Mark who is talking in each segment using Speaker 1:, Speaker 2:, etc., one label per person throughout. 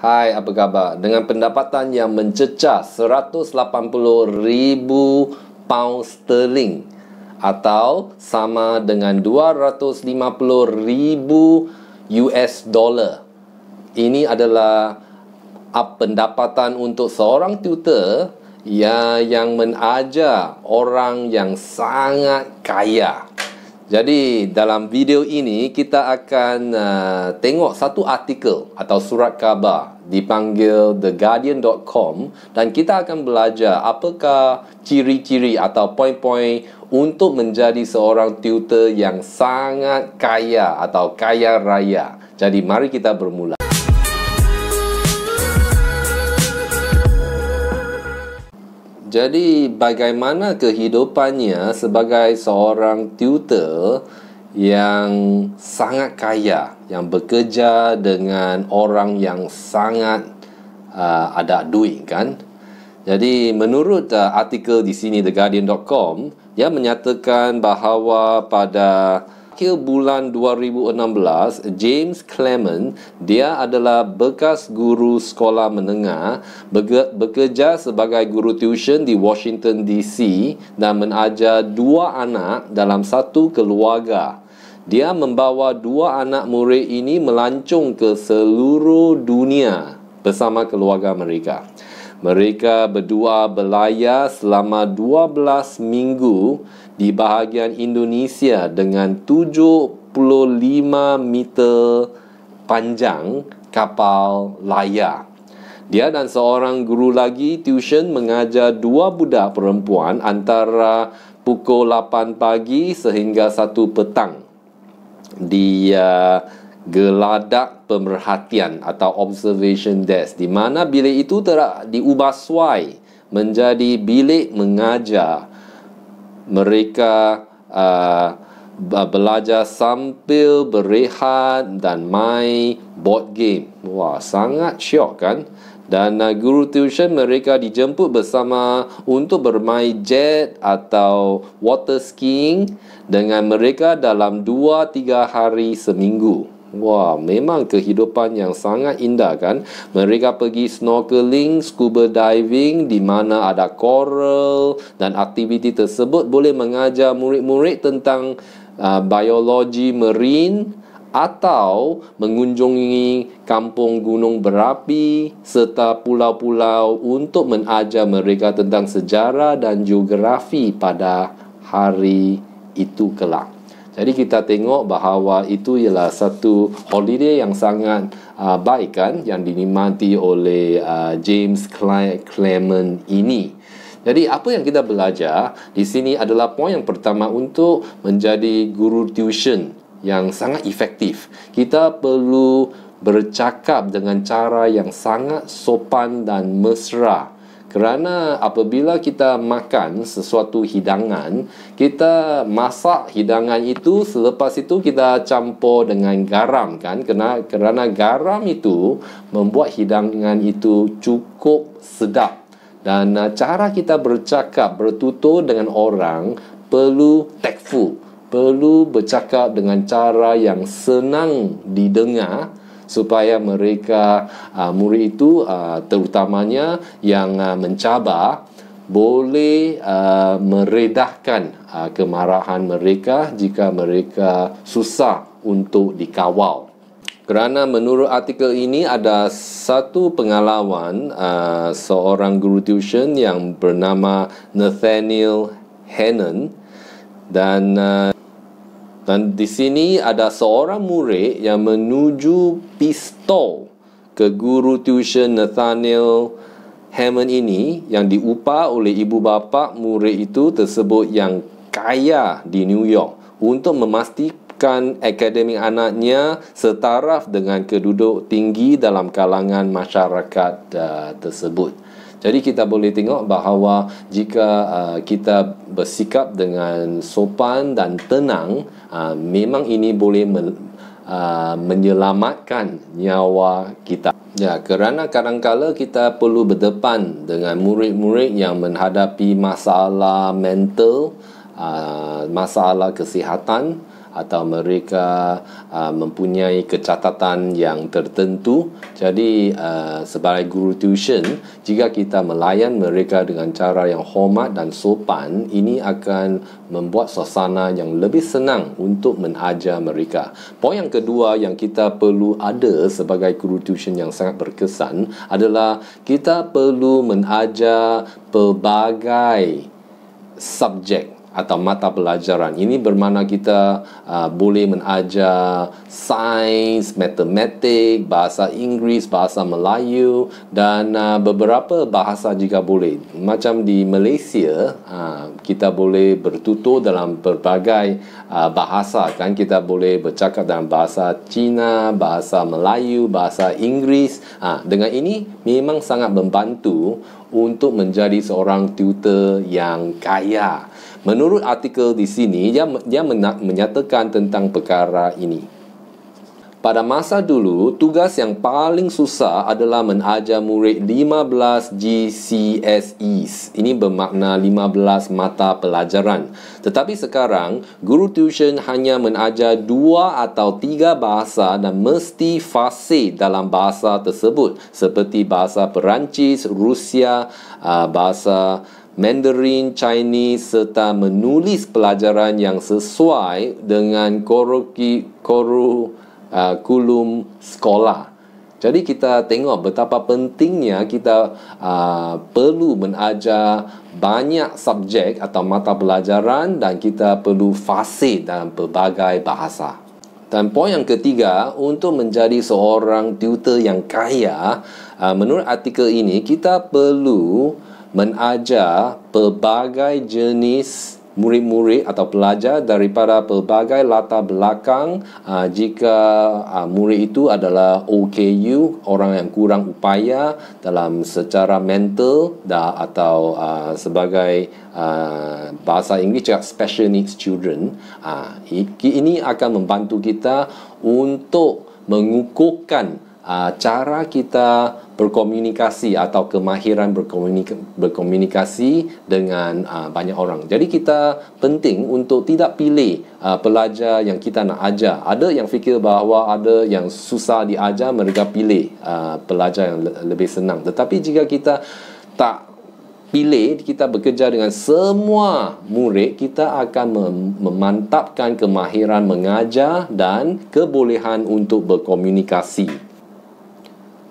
Speaker 1: Hai, apa khabar? Dengan pendapatan yang mencecah 180,000 pound sterling atau sama dengan 250,000 US dollar. Ini adalah pendapatan untuk seorang tutor yang mengajar orang yang sangat kaya. Jadi dalam video ini kita akan tengok satu artikel atau surat khabar dipanggil theguardian.com, dan kita akan belajar apakah ciri-ciri atau poin-poin untuk menjadi seorang tutor yang sangat kaya atau kaya raya. Jadi mari kita bermula. Jadi bagaimana kehidupannya sebagai seorang tutor yang sangat kaya, yang bekerja dengan orang yang sangat ada duit, kan? Jadi menurut artikel di sini theguardian.com, dia menyatakan bahawa pada akhir bulan 2016, James Clement, dia adalah bekas guru sekolah menengah, bekerja sebagai guru tuition di Washington DC dan mengajar 2 anak dalam satu keluarga. Dia membawa 2 anak murid ini melancong ke seluruh dunia bersama keluarga mereka. Mereka berdua berlayar selama 12 minggu di bahagian Indonesia dengan 75 meter panjang kapal layar. Dia dan seorang guru lagi tuition mengajar 2 budak perempuan antara pukul 8 pagi sehingga 1 petang di geladak pemerhatian atau observation desk, di mana bilik itu telah diubah suai menjadi bilik mengajar. Mereka belajar sambil berehat dan main board game. Wah, sangat syok, kan? Dan guru tuition mereka dijemput bersama untuk bermain jet atau water skiing dengan mereka dalam 2-3 hari seminggu. Wah, memang kehidupan yang sangat indah, kan? Mereka pergi snorkeling, scuba diving di mana ada coral, dan aktiviti tersebut boleh mengajar murid-murid tentang biologi marine atau mengunjungi kampung gunung berapi serta pulau-pulau untuk mengajar mereka tentang sejarah dan geografi pada hari itu kelak. Jadi kita tengok bahawa itu ialah satu holiday yang sangat baik, kan, yang dinikmati oleh James Clement ini. Jadi apa yang kita belajar di sini adalah poin yang pertama, untuk menjadi guru tuition yang sangat efektif. Kita perlu bercakap dengan cara yang sangat sopan dan mesra. Kerana apabila kita makan sesuatu hidangan, kita masak hidangan itu, selepas itu kita campur dengan garam, kan? Kerana garam itu membuat hidangan itu cukup sedap. Dan cara kita bercakap, bertutur dengan orang perlu tactful, perlu bercakap dengan cara yang senang didengar, supaya mereka murid itu terutamanya yang mencabar boleh meredahkan kemarahan mereka jika mereka susah untuk dikawal. Kerana menurut artikel ini ada satu pengalaman seorang guru tuition yang bernama Nathaniel Hannon, dan di sini ada seorang murid yang menuju pistol ke guru tuition Nathaniel Hammond ini, yang diupah oleh ibu bapa murid itu tersebut yang kaya di New York, untuk memastikan akademik anaknya setaraf dengan keduduk tinggi dalam kalangan masyarakat tersebut. Jadi kita boleh tengok bahawa jika kita bersikap dengan sopan dan tenang, memang ini boleh menyelamatkan nyawa kita. Ya, kerana kadang-kala kita perlu berdepan dengan murid-murid yang menghadapi masalah mental, masalah kesihatan, atau mereka mempunyai kecacatan yang tertentu. Jadi sebagai guru tuition, jika kita melayan mereka dengan cara yang hormat dan sopan, ini akan membuat suasana yang lebih senang untuk mengajar mereka. Poin yang kedua yang kita perlu ada sebagai guru tuition yang sangat berkesan adalah kita perlu mengajar pelbagai subjek atau mata pelajaran. Ini bermakna kita boleh mengajar sains, matematik, bahasa Inggeris, bahasa Melayu dan beberapa bahasa jika boleh. Macam di Malaysia, kita boleh bertutur dalam berbagai bahasa kan. Kita boleh bercakap dalam bahasa Cina, bahasa Melayu, bahasa Inggeris. Dengan ini memang sangat membantu untuk menjadi seorang tutor yang kaya. Menurut artikel di sini, dia menyatakan tentang perkara ini. Pada masa dulu, tugas yang paling susah adalah mengajar murid 15 GCSEs. Ini bermakna 15 mata pelajaran. Tetapi sekarang, guru tuition hanya mengajar 2 atau 3 bahasa dan mesti fasih dalam bahasa tersebut. Seperti bahasa Perancis, Rusia, bahasa Mandarin, Chinese serta menulis pelajaran yang sesuai dengan kurikulum sekolah. Jadi kita tengok betapa pentingnya kita perlu mengajar banyak subjek atau mata pelajaran dan kita perlu fasih dalam pelbagai bahasa. Dan poin yang ketiga, untuk menjadi seorang tutor yang kaya, menurut artikel ini kita perlu mengajar pelbagai jenis murid-murid atau pelajar daripada pelbagai latar belakang. Jika murid itu adalah OKU, orang yang kurang upaya dalam secara mental atau sebagai bahasa Inggeris cakap special needs children, ini akan membantu kita untuk mengukuhkan cara kita berkomunikasi atau kemahiran berkomunikasi dengan banyak orang. Jadi kita penting untuk tidak pilih pelajar yang kita nak ajar. Ada yang fikir bahawa ada yang susah diajar, mereka pilih pelajar yang lebih senang. Tetapi jika kita tak pilih, kita bekerja dengan semua murid, kita akan memantapkan kemahiran mengajar dan kebolehan untuk berkomunikasi.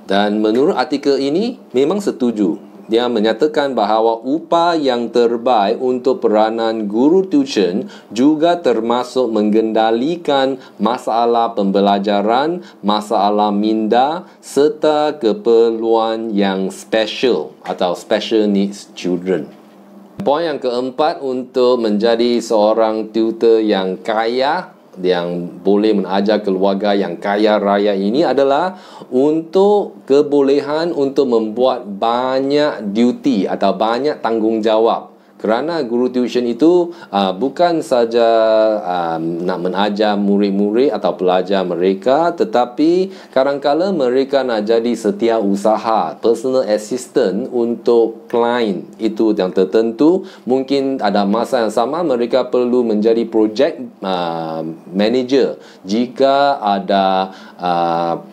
Speaker 1: Dan menurut artikel ini memang setuju. Dia menyatakan bahawa upah yang terbaik untuk peranan guru tuition juga termasuk mengendalikan masalah pembelajaran, masalah minda serta keperluan yang special atau special needs children. Poin yang keempat untuk menjadi seorang tutor yang kaya, yang boleh mengajar keluarga yang kaya raya ini adalah untuk kebolehan untuk membuat banyak duty atau banyak tanggungjawab. Kerana guru tuition itu bukan saja nak mengajar murid-murid atau pelajar mereka, tetapi kadang-kala mereka nak jadi setiausaha, personal assistant untuk klien itu yang tertentu. Mungkin ada masa yang sama mereka perlu menjadi project manager jika ada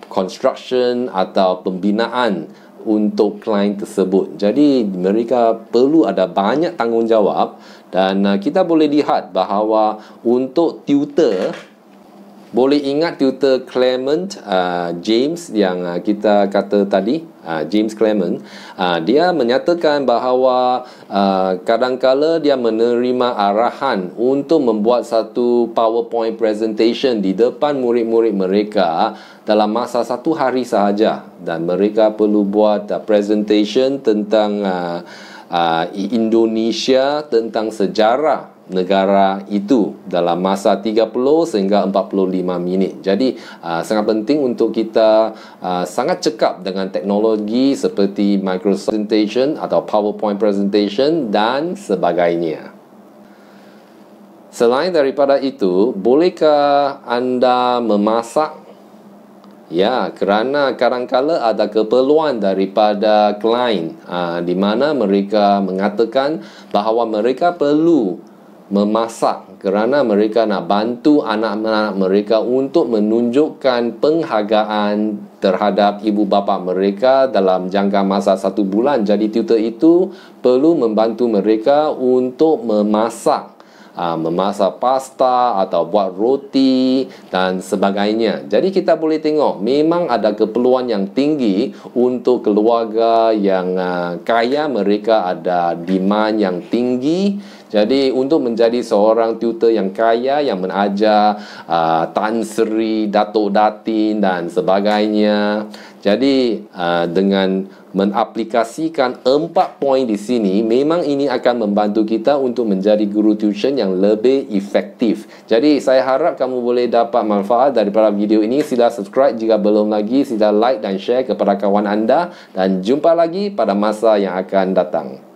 Speaker 1: construction atau pembinaan untuk klien tersebut. Jadi mereka perlu ada banyak tanggungjawab dan kita boleh lihat bahawa untuk tutor, boleh ingat tutor Clement James yang kita kata tadi, James Clement, dia menyatakan bahawa kadang-kala dia menerima arahan untuk membuat satu PowerPoint presentation di depan murid-murid mereka dalam masa 1 hari sahaja, dan mereka perlu buat presentation tentang Indonesia, tentang sejarah negara itu dalam masa 30 sehingga 45 minit. Jadi sangat penting untuk kita sangat cekap dengan teknologi seperti Microsoft Presentation atau PowerPoint Presentation dan sebagainya. Selain daripada itu, bolehkah anda memasak? Ya, kerana kadang-kala ada keperluan daripada klien di mana mereka mengatakan bahawa mereka perlu memasak kerana mereka nak bantu anak-anak mereka untuk menunjukkan penghargaan terhadap ibu bapa mereka dalam jangka masa 1 bulan. Jadi tutor itu perlu membantu mereka untuk memasak pasta atau buat roti dan sebagainya. Jadi kita boleh tengok memang ada keperluan yang tinggi untuk keluarga yang kaya. Mereka ada demand yang tinggi. Jadi untuk menjadi seorang tutor yang kaya yang mengajar Tan Sri, Datuk Datin dan sebagainya. Jadi dengan mengaplikasikan 4 poin di sini, memang ini akan membantu kita untuk menjadi guru tuition yang lebih efektif. Jadi saya harap kamu boleh dapat manfaat daripada video ini. Sila subscribe jika belum lagi, sila like dan share kepada kawan anda, dan jumpa lagi pada masa yang akan datang.